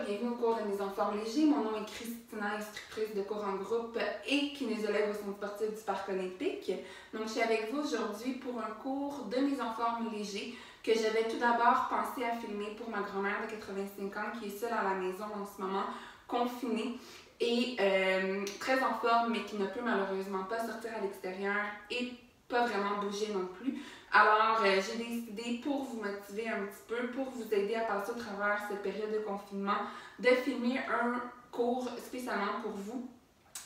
bienvenue au cours de Mise en forme léger. Mon nom est Christina, instructrice de cours en groupe et kinésiologue au Centre sportif du Parc olympique. Donc, je suis avec vous aujourd'hui pour un cours de mise en forme léger que j'avais tout d'abord pensé à filmer pour ma grand-mère de 85 ans qui est seule à la maison en ce moment, confinée et très en forme, mais qui ne peut malheureusement pas sortir à l'extérieur et pas vraiment bouger non plus. Alors, j'ai décidé, pour vous motiver un petit peu, pour vous aider à passer au travers cette période de confinement, de filmer un cours spécialement pour vous,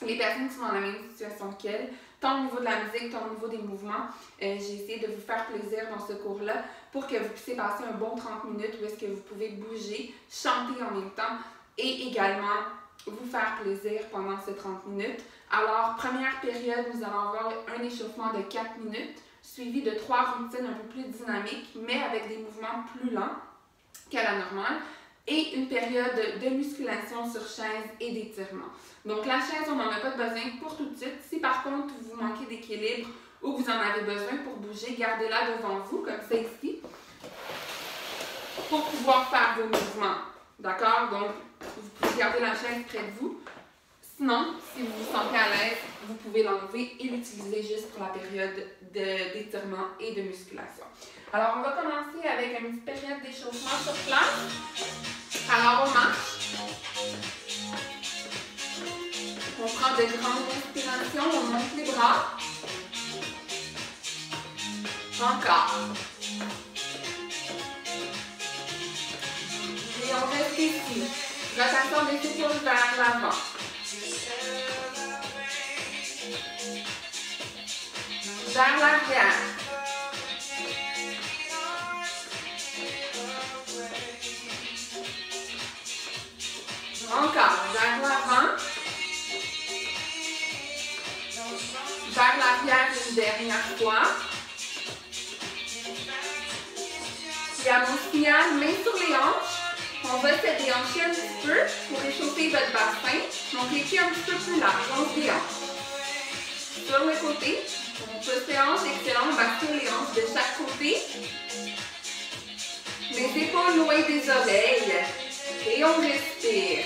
les personnes qui sont dans la même situation qu'elles, tant au niveau de la musique, tant au niveau des mouvements. J'ai essayé de vous faire plaisir dans ce cours-là pour que vous puissiez passer un bon 30 minutes où est-ce que vous pouvez bouger, chanter en même temps et également vous faire plaisir pendant ces 30 minutes. Alors, première période, nous allons avoir un échauffement de 4 minutes, suivi de 3 routines un peu plus dynamiques, mais avec des mouvements plus lents qu'à la normale, et une période de musculation sur chaise et d'étirement. Donc la chaise, on n'en a pas besoin pour tout de suite. Si par contre vous manquez d'équilibre ou que vous en avez besoin pour bouger, gardez-la devant vous, comme ça ici, pour pouvoir faire vos mouvements. D'accord? Donc, vous pouvez garder la chaise près de vous. Sinon, si vous vous sentez à l'aise, vous pouvez l'enlever et l'utiliser juste pour la période d'étirement et de musculation. Alors, on va commencer avec une petite période d'échauffement sur place. Alors, on marche. On prend de grandes inspirations, on monte les bras. Encore. Et on reste ici. Rotation des épaules vers l'avant. Vers l'arrière. Encore, vers l'avant. Vers l'arrière une dernière fois. Puis à mon signal, main sur les hanches. On va se déhancher un petit peu pour réchauffer votre bassin. Donc les pieds un petit peu plus larges, on se déhanche. Sur le côté. On peut se hanche, excellent, on bascule les hanches de chaque côté. Les épaules loin des oreilles. Et on respire.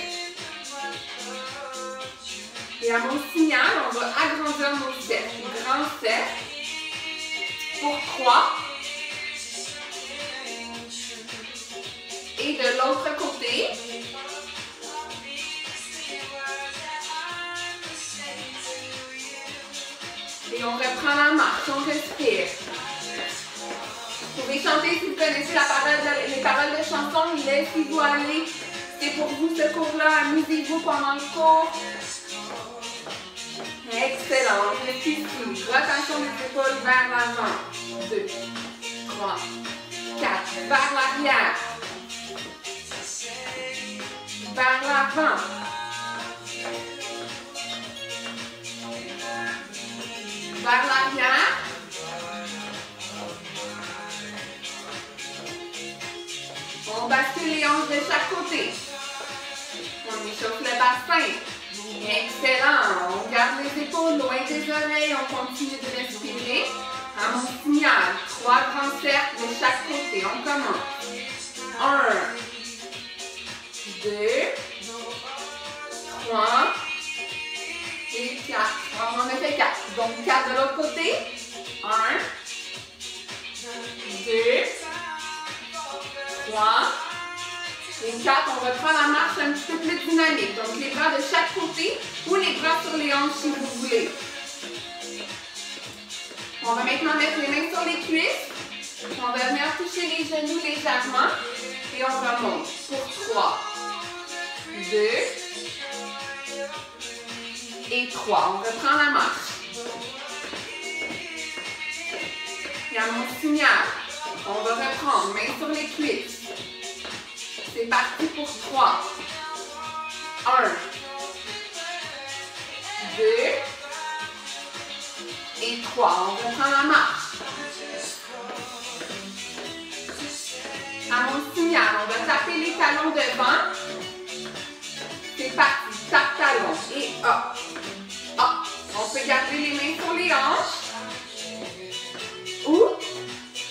Et à mon signal, on va agrandir nos cercles. Grand cercle. Pour 3. Et de l'autre côté. Et on reprend la marche, on respire. Vous pouvez chanter si vous connaissez les paroles de chanson. Laissez-vous aller. C'est pour vous ce cours-là. Amusez-vous pendant le cours. Excellent. On reste ici. Rotation des épaules vers l'avant. 2, 3, 4. Vers l'arrière. Vers l'avant. Vers l'arrière. On bascule les hanches de chaque côté. On échauffe le bassin. Excellent. On garde les épaules loin des oreilles. On continue de respirer. À mon signal, 3 grands cercles de chaque côté. On commence. 1, 2, 3. Et 4. On en a fait 4. Donc 4 de l'autre côté. 1, 2, 3. Et 4. On reprend la marche un petit peu plus dynamique. Donc les bras de chaque côté ou les bras sur les hanches si vous voulez. On va maintenant mettre les mains sur les cuisses. On va venir toucher les genoux légèrement. Et on remonte. Pour 3, 2, et 3. On reprend la marche. Et à mon signal, on va reprendre main sur les cuisses. C'est parti pour 3. 1, 2 et 3. On reprend la marche. À mon signal, on va taper les talons devant. C'est parti. Tape talon et hop. Hop. On peut garder les mains sur les hanches ou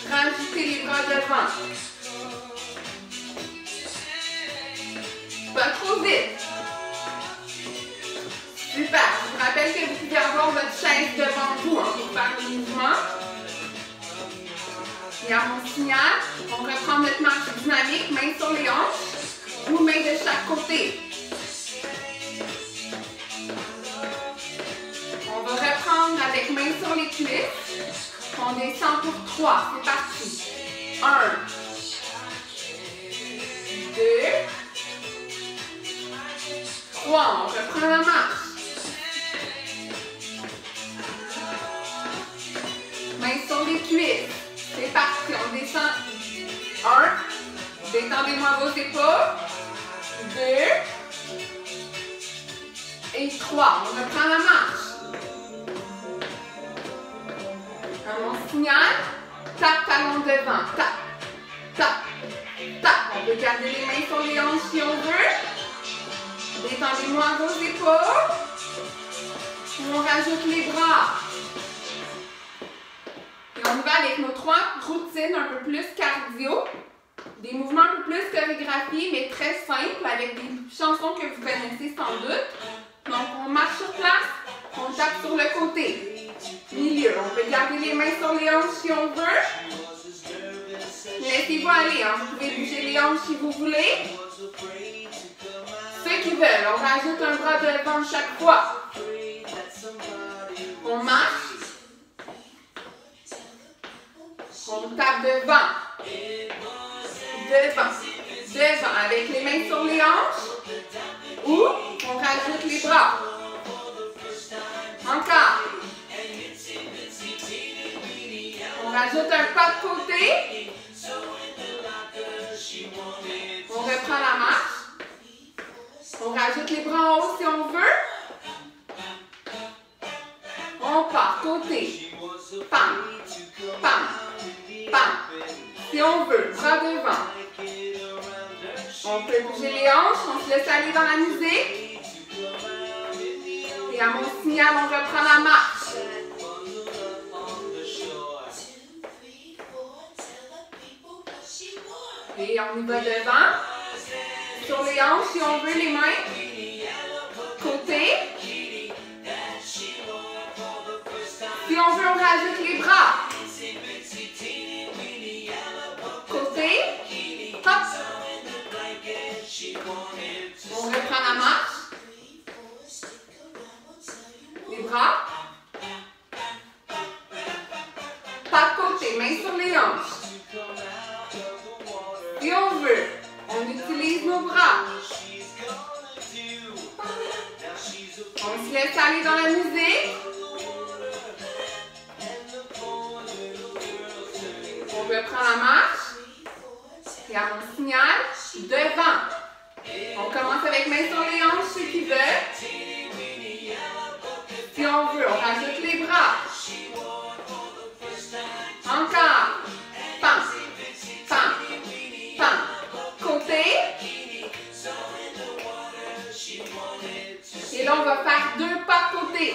rajouter les bras devant. Pas trop vite. Super. Je vous rappelle que vous pouvez avoir votre chaise devant vous pour faire le mouvement. Et à mon signal, on reprend notre marche dynamique, main sur les hanches ou main de chaque côté. On va reprendre avec main sur les cuisses. On descend pour 3. C'est parti. 1, 2, 3. On reprend la marche. Main sur les cuisses. C'est parti. On descend. 1. Détendez-moi vos épaules. 2. Et 3. On reprend la marche. À mon signal, tape talon devant. Tape. Tape. Tape. On peut garder les mains sur les hanches si on veut. Détendez-moi vos épaules. On rajoute les bras. Et on y va avec nos 3 routines un peu plus cardio. Des mouvements un peu plus chorégraphiés, mais très simples, avec des chansons que vous connaissez sans doute. Donc, on marche sur place, on tape sur le côté. Milieu, on peut garder les mains sur les hanches si on veut. Laissez-vous aller, hein. Vous pouvez bouger les hanches si vous voulez. Ceux qui veulent, on rajoute un bras devant chaque fois. On marche. On tape devant. Devant. Devant, avec les mains sur les hanches. Ou on rajoute les bras. Encore. On rajoute un pas de côté. On reprend la marche. On rajoute les bras en haut si on veut. On part côté. Pam. Pam. Pam. Si on veut, bras devant. On peut bouger les hanches. On se laisse aller dans la musique. Et à mon signal, on reprend la marche. Et on y va devant. Sur les hanches, si on veut, les mains. Côté. Si on veut, on rajoute les bras. Côté. Hop. On reprend la marche. Les bras. Pas de côté, main sur les hanches. Si on veut, on utilise nos bras. On se laisse aller dans la musique. On reprend la marche. Et à mon signal, devant. On commence avec main sur les hanches, ceux qui veulent. Si on veut, on rajoute les bras. Encore. Pam. Pam. Pam. Côté. Et là, on va faire 2 pas de côté.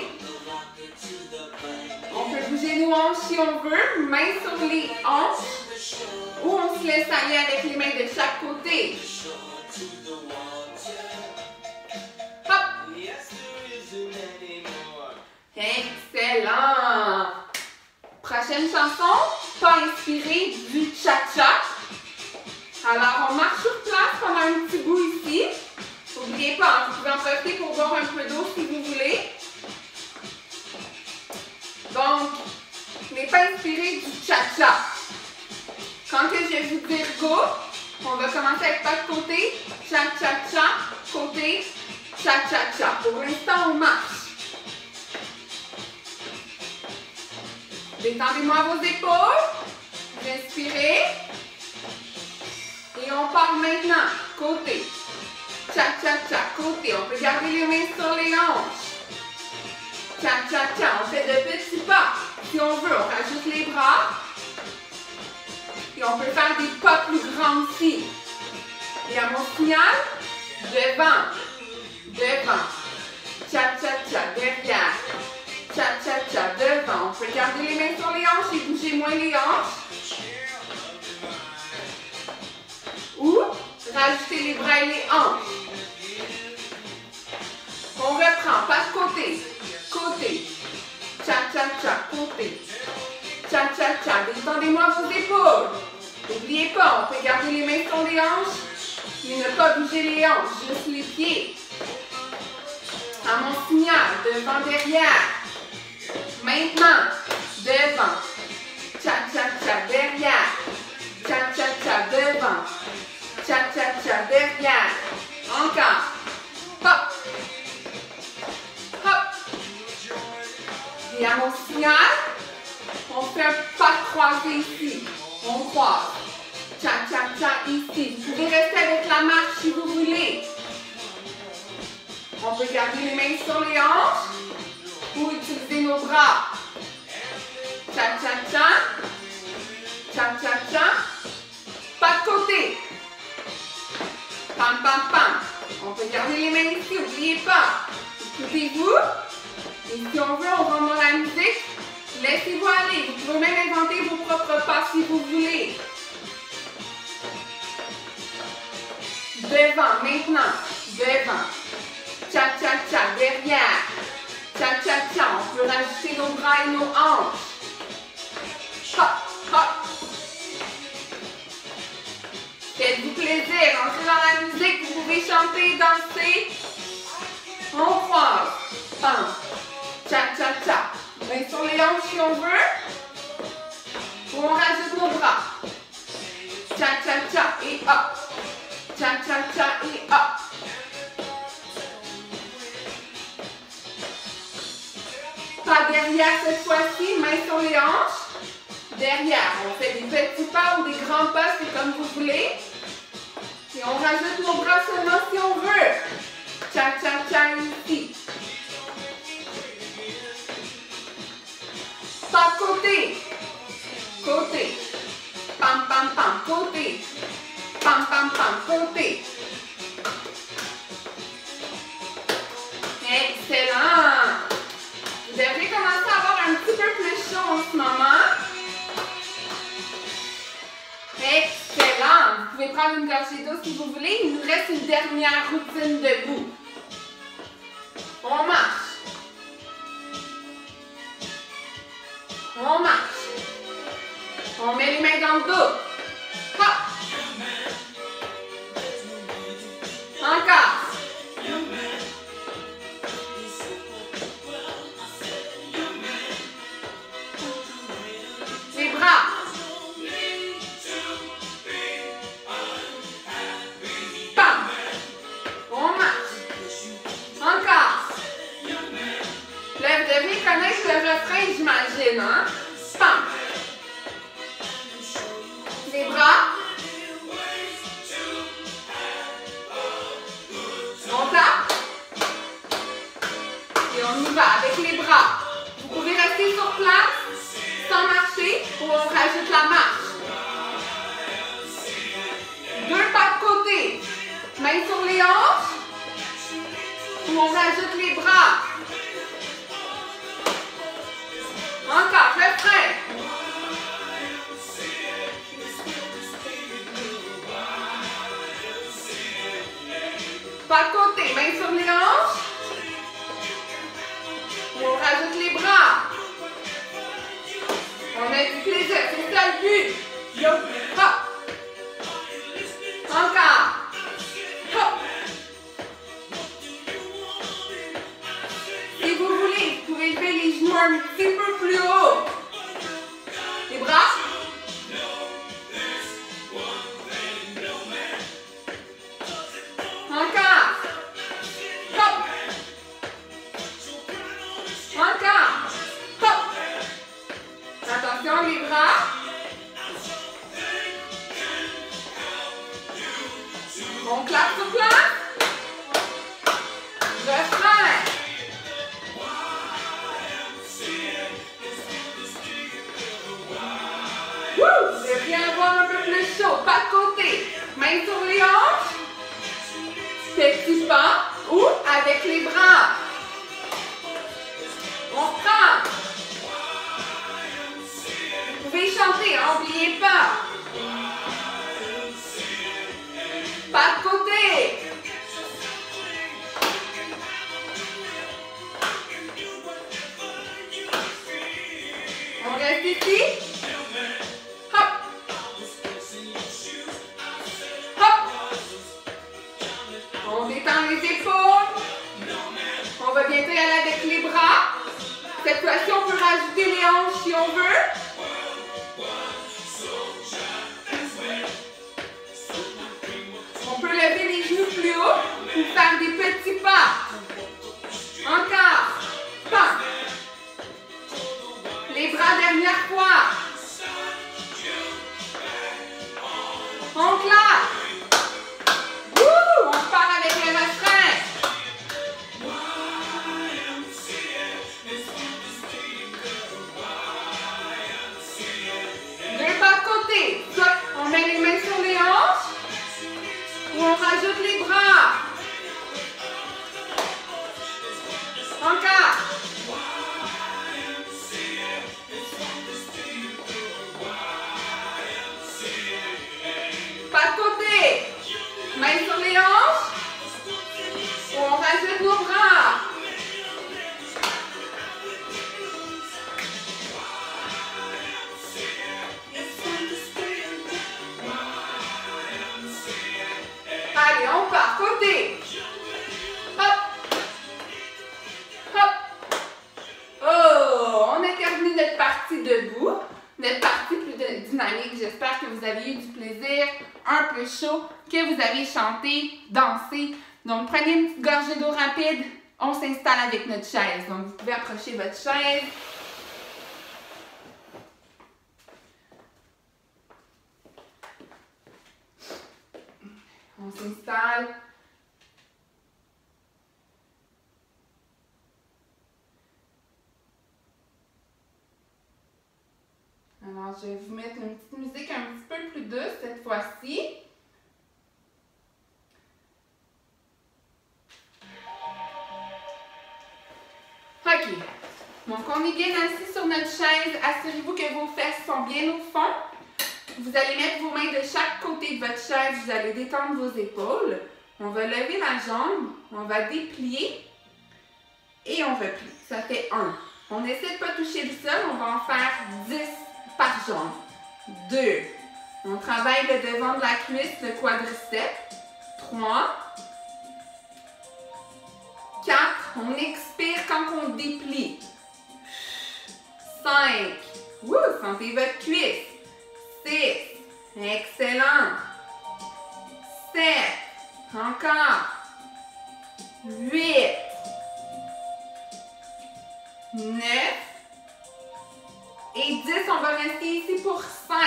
On peut bouger nos hanches si on veut, main sur les hanches, ou on se laisse aller avec les mains de chaque côté. Hop! Excellent! Prochaine chanson, pas inspirée du cha-cha. Alors, on marche sur place pendant un petit bout ici. N'oubliez pas, vous pouvez en profiter pour boire un peu d'eau si vous voulez. Donc, n'est pas inspiré du cha-cha. Quand que je vais vous dire go, on va commencer avec pas de côté, cha-cha-cha, côté, cha-cha-cha. Pour l'instant, on marche. Détendez-moi vos épaules. Respirez. Et on part maintenant. Côté. Cha-cha-cha. Côté. On peut garder les mains sur les hanches. Cha-cha-cha. On fait de petits pas. Si on veut, on rajoute les bras. Et on peut faire des pas plus grands aussi. Et à mon signal, devant. Devant. Cha-cha-cha. Derrière. Cha-cha-cha, devant. On peut garder les mains sur les hanches et bouger moins les hanches. Ou rajouter les bras et les hanches. On reprend, pas de côté. Côté. Cha-cha-cha, côté. Cha-cha-cha, détendez-moi vos épaules. N'oubliez pas, on peut garder les mains sur les hanches, mais ne pas bouger les hanches, juste les pieds. À mon signal, devant, derrière. Maintenant, devant. Cha-cha-cha, derrière. Cha-cha-cha, devant. Cha-cha-cha, derrière. Encore. Hop. Hop. Et à mon signal, on fait un pas croisé ici. On croise. Cha-cha-cha ici. Vous pouvez rester avec la marche si vous voulez. On peut garder les mains sur les hanches ou utiliser nos bras. Cha-cha-cha. Cha-cha-cha. Pas de côté. Pam, pam, pam. On peut garder les mains ici, n'oubliez pas. Écoutez-vous. Et si on veut, on rentre dans la musique. Laissez-vous aller. Vous pouvez même inventer vos propres pas si vous voulez. Devant, maintenant. Devant. Cha-cha-cha, derrière. Cha-cha-cha, on peut rajouter nos bras et nos hanches. Hop, hop. Faites-vous plaisir, entrez dans la musique, vous pouvez chanter, danser. On croise. Pam. Cha-cha-cha. Mains sur les hanches si on veut. Ou on rajoute nos bras. Cha-cha-cha et hop. Cha-cha-cha et hop. Pas derrière cette fois-ci, mains sur les hanches. Derrière, on fait des petits pas ou des grands pas, c'est comme vous voulez. Et on rajoute nos bras seulement si on veut. Cha-cha-cha ici. Pas côté. Côté. Pam, pam, pam, côté. Pam, pam, pam, côté. Excellent. Vous devriez commencer à avoir un petit peu plus chaud en ce moment. Excellent. Vous pouvez prendre une gorgée d'eau si vous voulez. Il nous reste une dernière routine debout. On marche. On marche. On met les mains dans le dos. Hop. Encore. Les bras. Bam. On marche. Encore. Là, vous devez connaître le refrain, j'imagine, hein? Bam. Les bras. On tape. Et on y va avec les bras. Vous pouvez rester sur place sans marcher ou on rajoute la marche. 2 pas de côté. Mains sur les hanches ou on rajoute les bras. Encore, refrain. Pas de côté, mains sur les hanches. Et on rajoute les bras. On a du plaisir, c'est ça le but. Yo, hop. Encore. Hop. Si vous voulez, vous pouvez lever les genoux un petit peu plus haut. Les bras. Encore. Hop. Encore. Hop. Attention, les bras. On claque sur place. Refrain. Wouh! Vous devriez avoir un peu plus chaud. Pas de côté. Mains sur les hanches. Petit pas ou avec les bras. On prend. Vous pouvez chanter, n'oubliez pas. Pas de côté. va bientôt y aller avec les bras. Cette fois-ci, on peut rajouter les hanches si on veut. On peut lever les genoux plus haut ou faire des petits pas. Encore. Pas. Les bras, dernière fois. On claque. On repart avec le refrain. Deux pas de côté. On met les mains sur les hanches. Ou on rajoute les bras. Encore. Pas de côté. Mains sur les hanches. Ou on rajoute nos bras. Allez, on part. Côté. Hop. Hop. Oh, on a terminé notre partie debout. Notre partie plus dynamique. J'espère que vous avez eu du plaisir, un peu chaud, que vous avez chanté, dansé. Donc, prenez une petite gorgée d'eau rapide. On s'installe avec notre chaise. Donc, vous pouvez approcher votre chaise. On s'installe. Alors, je vais vous mettre une petite musique un petit peu plus douce cette fois-ci. OK. Donc, on est bien assis sur notre chaise. Assurez-vous que vos fesses sont bien au fond. Vous allez mettre vos mains de chaque côté de votre chaise. Vous allez détendre vos épaules. On va lever la jambe. On va déplier. Et on replie. Ça fait 1. On essaie de ne pas toucher le sol. On va en faire 10 par jambe. 2. On travaille le devant de la cuisse, le quadriceps. 3. 4. On expire quand on déplie. 5. Sentez votre cuisse. 6. Excellent. 7. Encore. 8. 9. Et 10, on va rester ici pour 5.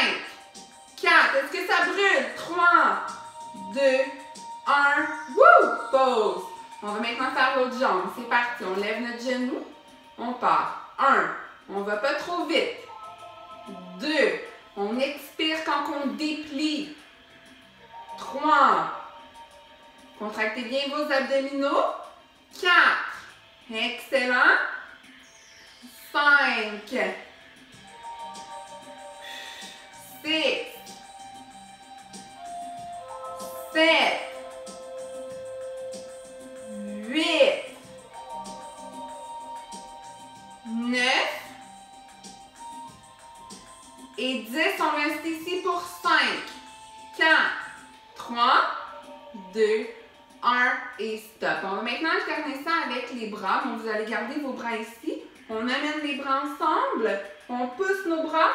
4. Est-ce que ça brûle? 3. 2. 1. Pause. On va maintenant faire l'autre jambe. C'est parti. On lève notre genou. On part. 1. On va pas trop vite. 2. On expire quand on déplie. 3. Contractez bien vos abdominaux. 4. Excellent. 5. 6. 7. 8. 9. Et 10, on reste ici pour 5. 4. 3. 2. 1 et stop. On va maintenant alterner ça avec les bras. Donc, vous allez garder vos bras ici. On amène les bras ensemble. On pousse nos bras.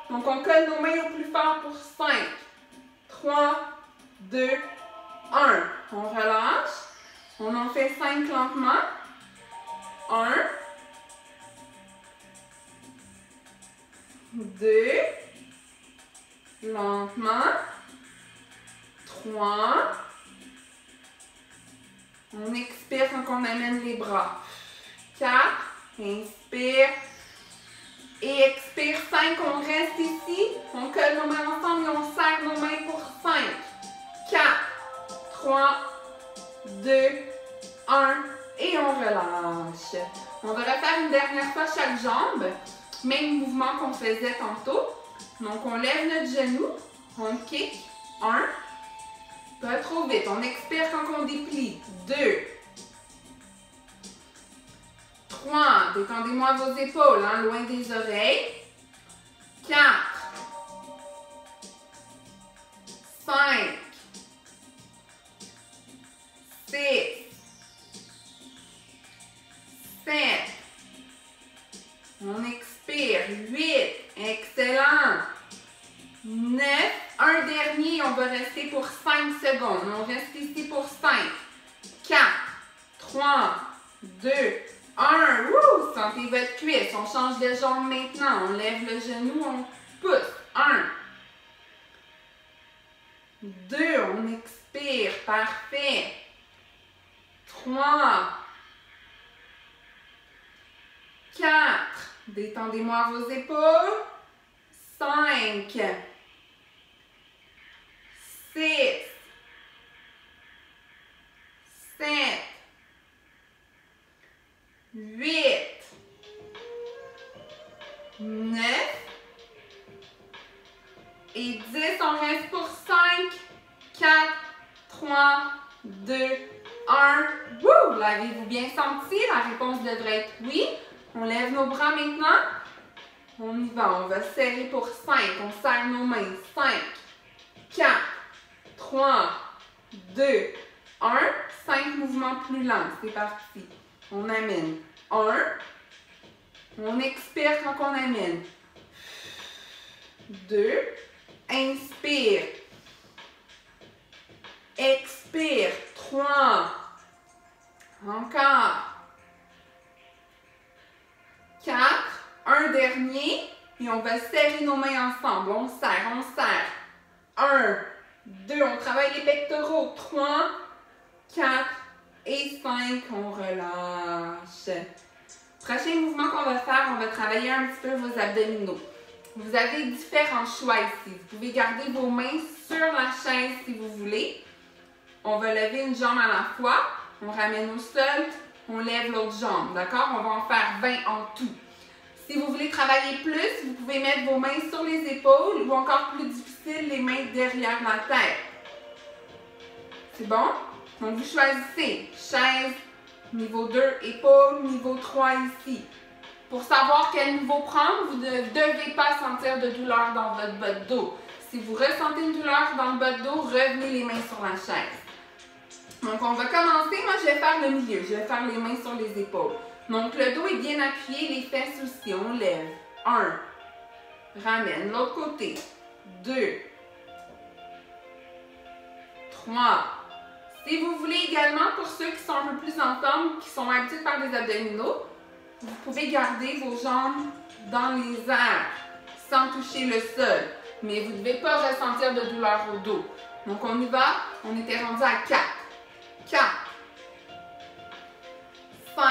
Donc, on colle nos mains au plus fort pour 5. 3. 2. 1. On relâche. On en fait 5 lentement. 1. 2. Lentement. 3. On expire quand on amène les bras. 4. Inspire. Et expire. 5. On reste ici. On colle nos mains ensemble et on serre nos mains pour 5. 4. 3. 2. 1. Et on relâche. On va refaire une dernière fois chaque jambe. Même mouvement qu'on faisait tantôt. Donc, on lève notre genou. On kick. 1. Pas trop vite. On expire quand on déplie. 2. 3. Détendez-moi vos épaules, hein, loin des oreilles. 4. 5. 6. dernier, on va rester pour 5 secondes. On reste ici pour 5, 4, 3, 2, 1. Wouh! Sentez votre cuisse. On change de jambe maintenant. On lève le genou, on pousse. 1, 2, on expire. Parfait. 3, 4, détendez-moi vos épaules. 5, 6, 7, 8, 9 et 10. On reste pour 5, 4, 3, 2, 1. Wouh! L'avez-vous bien senti? La réponse devrait être oui. On lève nos bras maintenant. On y va. On va serrer pour 5. On serre nos mains. 5, 4, 3, 2, 1. 5 mouvements plus lents. C'est parti. On amène. 1. On expire quand on amène. 2. Inspire. Expire. 3. Encore. 4. Un dernier. Et on va serrer nos mains ensemble. On serre, on serre. 1, 2. On travaille les pectoraux. 3, 4 et 5. On relâche. Prochain mouvement qu'on va faire, on va travailler un petit peu vos abdominaux. Vous avez différents choix ici. Vous pouvez garder vos mains sur la chaise si vous voulez. On va lever une jambe à la fois. On ramène au sol. On lève l'autre jambe. D'accord? On va en faire 20 en tout. Si vous voulez travailler plus, vous pouvez mettre vos mains sur les épaules ou encore plus difficile, les mains derrière la tête. C'est bon? Donc, vous choisissez chaise, niveau 2, épaules, niveau 3 ici. Pour savoir quel niveau prendre, vous ne devez pas sentir de douleur dans votre bas de dos. Si vous ressentez une douleur dans le bas de dos, revenez les mains sur la chaise. Donc, on va commencer. Moi, je vais faire le milieu. Je vais faire les mains sur les épaules. Donc, le dos est bien appuyé, les fesses aussi. On lève. 1. Ramène. L'autre côté. 2. 3. Si vous voulez également, pour ceux qui sont un peu plus en forme, qui sont habitués de faire des abdominaux, vous pouvez garder vos jambes dans les airs, sans toucher le sol. Mais vous ne devez pas ressentir de douleur au dos. Donc, on y va. On était rendu à 4. 4. 5.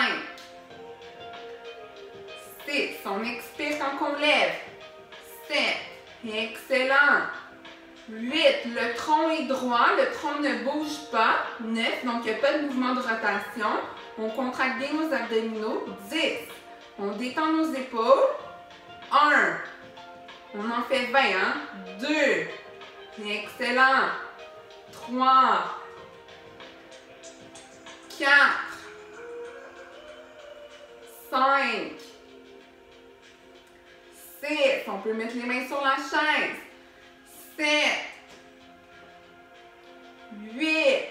6. On expire quand on lève. 7. Excellent. 8. Le tronc est droit. Le tronc ne bouge pas. 9. Donc, il n'y a pas de mouvement de rotation. On contracte bien nos abdominaux. 10. On détend nos épaules. 1. On en fait 20, hein? 2. Excellent. 3. 4. 5. 6. On peut mettre les mains sur la chaise. 7. 8.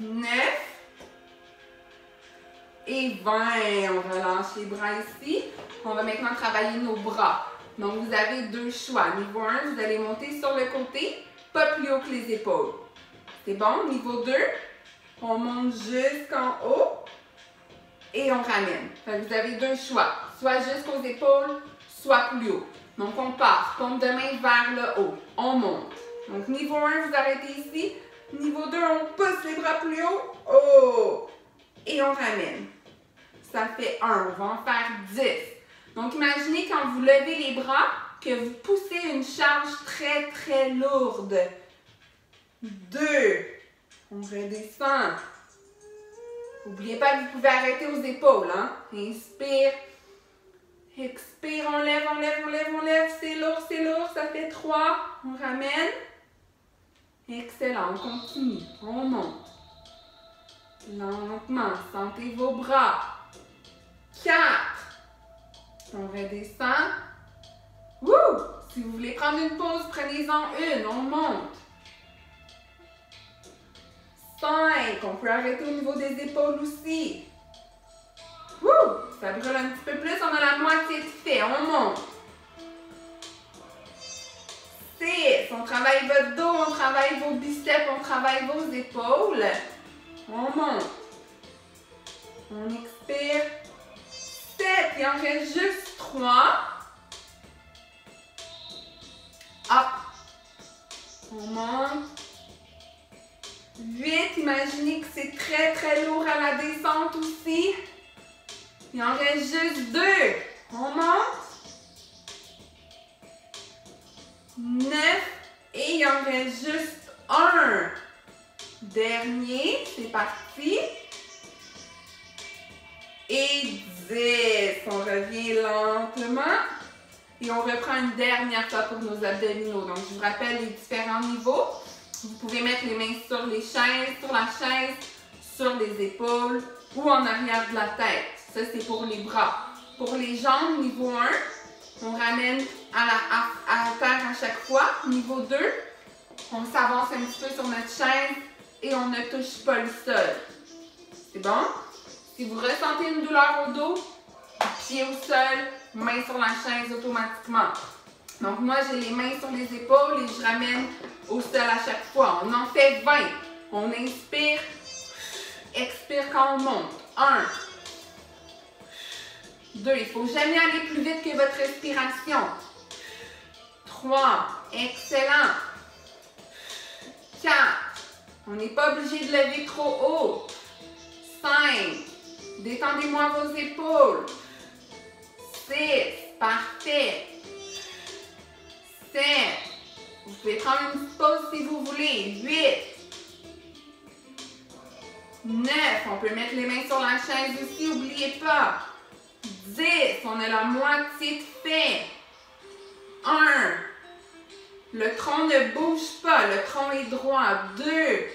9. Et 20. On relâche les bras ici. On va maintenant travailler nos bras. Donc, vous avez deux choix. Niveau 1, vous allez monter sur le côté, pas plus haut que les épaules. C'est bon? Niveau 2, on monte jusqu'en haut et on ramène. Fait que vous avez deux choix. Soit jusqu'aux épaules, soit plus haut. Donc, on part. Paume de main vers le haut. On monte. Donc, niveau 1, vous arrêtez ici. Niveau 2, on pousse les bras plus haut. Oh! Et on ramène. Ça fait 1. On va en faire 10. Donc, imaginez quand vous levez les bras que vous poussez une charge très, très lourde. 2. On redescend. N'oubliez pas que vous pouvez arrêter aux épaules. Hein? Inspire. Expire. On lève, on lève, on lève, on lève. C'est lourd, c'est lourd. Ça fait 3. On ramène. Excellent. On continue. On monte. Lentement. Sentez vos bras. 4. On redescend. Wouh! Si vous voulez prendre une pause, prenez-en une. On monte. 5. On peut arrêter au niveau des épaules aussi. Wouh! Ça brûle un petit peu plus. On a la moitié de fait. On monte. On travaille votre dos, on travaille vos biceps, on travaille vos épaules. On monte. On expire. 7. Il en reste juste 3. Hop. On monte. 8. Imaginez que c'est très, très lourd à la descente aussi. Il en reste juste 2. On monte. 9. Et il en reste juste 1. Dernier. C'est parti. Et 10. On revient lentement. Et on reprend une dernière fois pour nos abdominaux. Donc, je vous rappelle les différents niveaux. Vous pouvez mettre les mains sur les chaises, sur la chaise, sur les épaules ou en arrière de la tête. Ça, c'est pour les bras. Pour les jambes, niveau 1, on ramène à terre à chaque fois. Niveau 2, on s'avance un petit peu sur notre chaise et on ne touche pas le sol. C'est bon? Si vous ressentez une douleur au dos, pied au sol, main sur la chaise automatiquement. Donc moi, j'ai les mains sur les épaules et je ramène au sol à chaque fois. On en fait 20. On inspire, expire quand on monte. 1, 2, il ne faut jamais aller plus vite que votre respiration. 3, excellent. 4, on n'est pas obligé de lever trop haut. 5, détendez-moi vos épaules. 6, parfait. 7, vous pouvez prendre une petite pause si vous voulez. 8, 9, on peut mettre les mains sur la chaise aussi, n'oubliez pas. 10, on a la moitié de fait. 1, le tronc ne bouge pas, le tronc est droit. 2,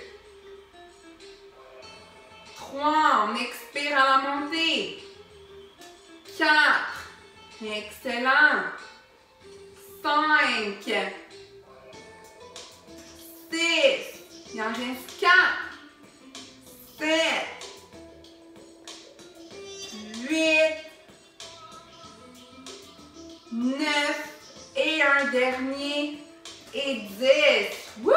3, on expire à la montée. 4, excellent. 5, 6, il en reste 4, 7, 8, 9 et un dernier et 10. Wouh!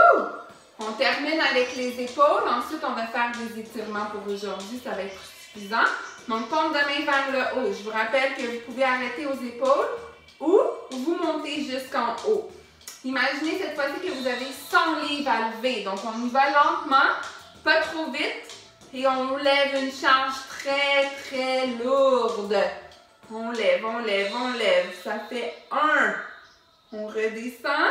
On termine avec les épaules. Ensuite, on va faire des étirements pour aujourd'hui. Ça va être suffisant. Donc, paume de main vers le haut. Je vous rappelle que vous pouvez arrêter aux épaules ou vous montez jusqu'en haut. Imaginez cette fois-ci que vous avez 100 livres à lever. Donc, on y va lentement, pas trop vite. Et on lève une charge très, très lourde. On lève, on lève, on lève. Ça fait 1. On redescend.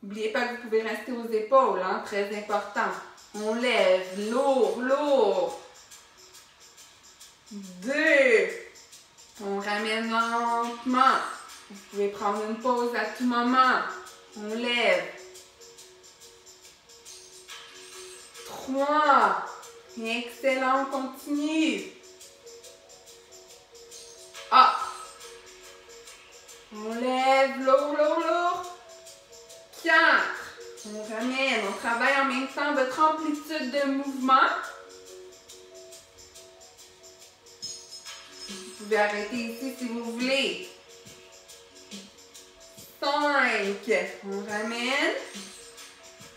N'oubliez pas que vous pouvez rester aux épaules, hein, très important. On lève, lourd, lourd. 2. On ramène lentement. Vous pouvez prendre une pause à tout moment. On lève. 3. Excellent, on continue. Hop. On lève, lourd, lourd, lourd. 4. On ramène, on travaille en même temps votre amplitude de mouvement. Vous pouvez arrêter ici si vous voulez. 5. On ramène.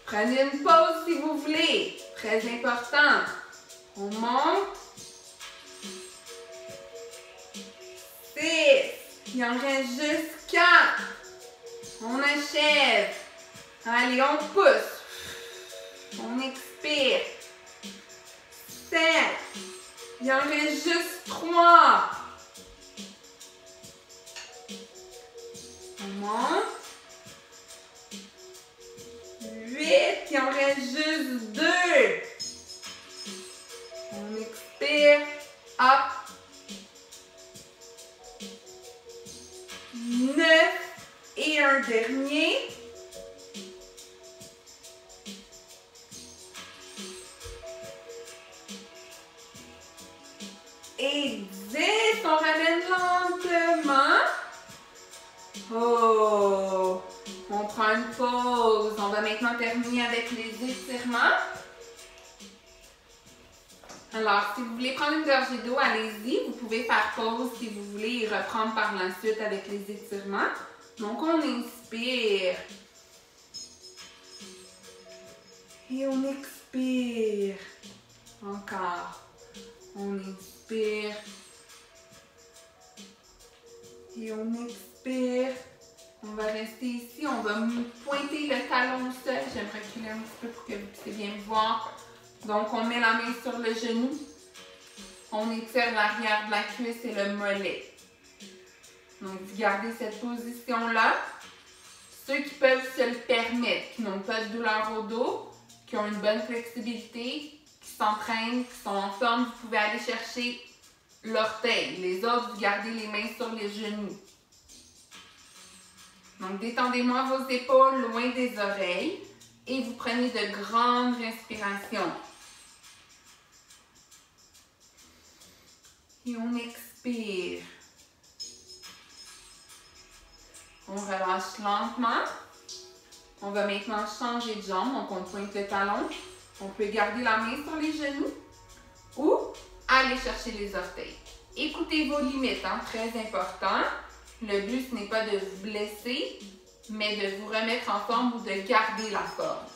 Prenez une pause si vous voulez. Très important. On monte. 6. Il en reste juste 4. On achève. Allez, on pousse. On expire. 7. Il en reste juste 3. On monte. 8. Il en reste juste 2. On expire. Hop. 9. Et un dernier. Et 10. On ramène lentement. Oh. On prend une pause. On va maintenant terminer avec les étirements. Alors, si vous voulez prendre une gorgée d'eau, allez-y. Vous pouvez faire pause si vous voulez et reprendre par la suite avec les étirements. Donc, on inspire. va pointer le talon au sol. Je vais me reculer un petit peu pour que vous puissiez bien me voir. Donc, on met la main sur le genou. On étire l'arrière de la cuisse et le mollet. Donc, vous gardez cette position-là. Ceux qui peuvent se le permettre, qui n'ont pas de douleur au dos, qui ont une bonne flexibilité, qui s'entraînent, qui sont en forme, vous pouvez aller chercher l'orteil. Les autres, vous gardez les mains sur les genoux. Donc, détendez-moi vos épaules loin des oreilles et vous prenez de grandes respirations. Et on expire. On relâche lentement. On va maintenant changer de jambe, donc on pointe le talon. On peut garder la main sur les genoux ou aller chercher les orteils. Écoutez vos limites, hein, très important. Le but, ce n'est pas de vous blesser, mais de vous remettre en forme ou de garder la forme.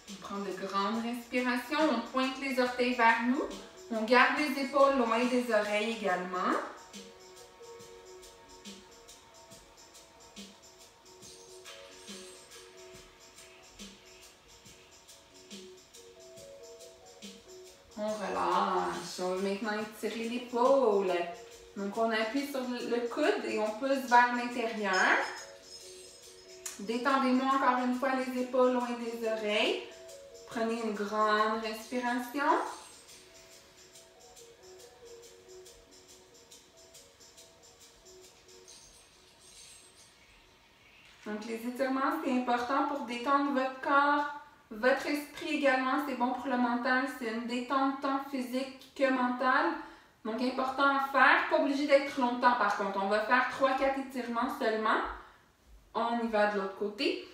On prend de grandes respirations, on pointe les orteils vers nous. On garde les épaules loin des oreilles également. On relâche. On va maintenant étirer l'épaule. Donc, on appuie sur le coude et on pousse vers l'intérieur. Détendez-moi encore une fois les épaules loin des oreilles. Prenez une grande respiration. Donc, les étirements, c'est important pour détendre votre corps, votre esprit également. C'est bon pour le mental. C'est une détente tant physique que mentale. Donc, important à faire. Pas obligé d'être longtemps, par contre. On va faire 3-4 étirements seulement. On y va de l'autre côté.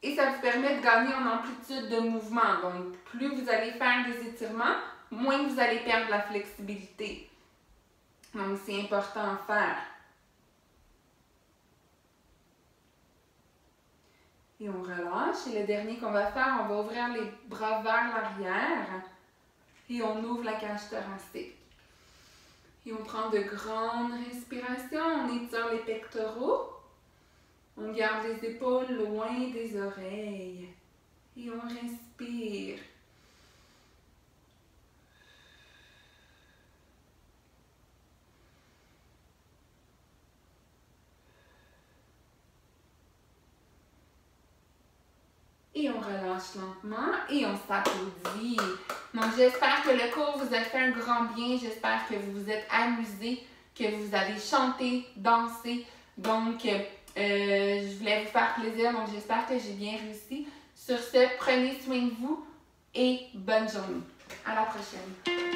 Et ça vous permet de gagner en amplitude de mouvement. Donc, plus vous allez faire des étirements, moins vous allez perdre la flexibilité. Donc, c'est important à faire. Et on relâche. Et le dernier qu'on va faire, on va ouvrir les bras vers l'arrière. Et on ouvre la cage thoracique. Et on prend de grandes respirations. On étire les pectoraux. On garde les épaules loin des oreilles. Et on respire. Et on relâche lentement et on s'applaudit. Donc, j'espère que le cours vous a fait un grand bien. J'espère que vous vous êtes amusés, que vous avez chanté, dansé. Donc, je voulais vous faire plaisir. Donc, j'espère que j'ai bien réussi. Sur ce, prenez soin de vous et bonne journée. À la prochaine.